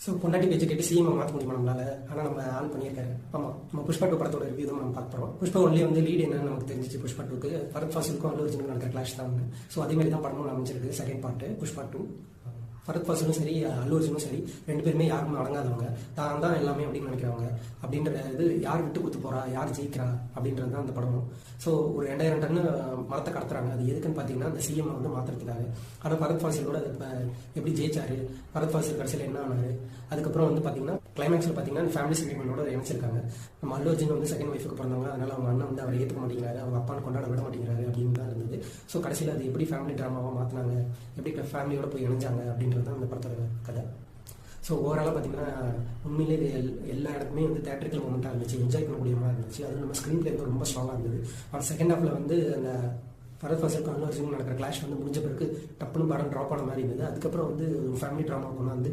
So பொண்டாட்டி பேச்சு கேட்டு சிஎம் மாற்ற முடியுமா நம்மளால? ஆனால் நம்ம ஆள் பண்ணியிருக்காரு. ஆமாம், நம்ம புஷ்பா 2 படத்தோட ரிவ்யூ தான் நம்ம பார்க்க போகிறோம். புஷ்பா 1 வந்து லீட் என்னன்னு நமக்கு தெரிஞ்சிச்சு. புஷ்பா 2க்கு ஃபரத் ஃபாசிலுக்கும் அல்லு அர்ஜுனுக்கும் நடக்கிற கிளாஷ் தான். ஸோ அதே மாதிரி தான் படமும் அமைஞ்சிருக்கு. Second part Pushpa 2. ஃபரத் ஃபாசிலும் சரி, அல்லு அர்ஜுனும் சரி, 2 பேருமே யாருமே வழங்காதவங்க, தான் எல்லாமே அப்படின்னு நினைக்கிறவங்க. அப்படின்ற இது யார் விட்டு கொடுத்து போறா, யார் ஜெயிக்கிறா அப்படின்றது தான் அந்த படமும். ஸோ ஒரு 2000 டன்னு மரத்தை கடத்துறாங்க. அது எதுக்குன்னு பார்த்தீங்கன்னா அந்த சிஎம் வந்து மாற்றுறதுக்காக. ஆனால் ஃபரத் ஃபாசிலோட எப்படி ஜெயிச்சாரு, ஃபரத் ஃபாசில் கடைசியில் என்ன ஆனாரு, அதுக்கப்புறம் வந்து பார்த்தீங்கன்னா கிளைமேக்ஸில் பார்த்தீங்கன்னா ஃபேமிலி சென்டிமெண்டோட இணைச்சிருக்காங்க. நம்ம அல்லு அர்ஜுன் வந்து செகண்ட் ஒய்ஃபுக்கு பிறந்தவங்க, அதனால அவங்க அண்ணன் வந்து அவரை ஏற்றுக்க மாட்டேங்கிறாரு, அவங்க அப்பான்னு கொண்டாட விட மாட்டேங்கிறாரு அப்படின்னு தான் இருந்தது. ஸோ கடைசியில் அது எப்படி ஃபேமிலி ட்ராமாவாக மாற்றினாங்க, எப்படி ஃபேமிலியோட போய் இணைஞ்சாங்க அப்படின்றது தான் அந்த படத்தோட கதை. ஸோ ஓவராலாக பார்த்தீங்கன்னா உண்மையிலே இது எல்லா இடத்துமே வந்து தேட்டரிக்கல் மூமெண்ட்டாக இருந்துச்சு, என்ஜாய் பண்ணக்கூடிய மாதிரி இருந்துச்சு. அது நம்ம ஸ்க்ரீன் பிளே ரொம்ப ஸ்ட்ராங்காக இருந்தது. ஆனால் செகண்ட் ஹாஃபில் வந்து அந்த ஃபரத் ஃபாசிலுக்கும் அல்லு அர்ஜுனுக்கும் நடக்கிற கிளாஷ் வந்து முடிஞ்ச பிறகு டப்புன்னு படம் ட்ராப் ஆன மாதிரி இருந்தது. அதுக்கப்புறம் வந்து ஃபேமிலி ட்ராமா கொண்டு வந்து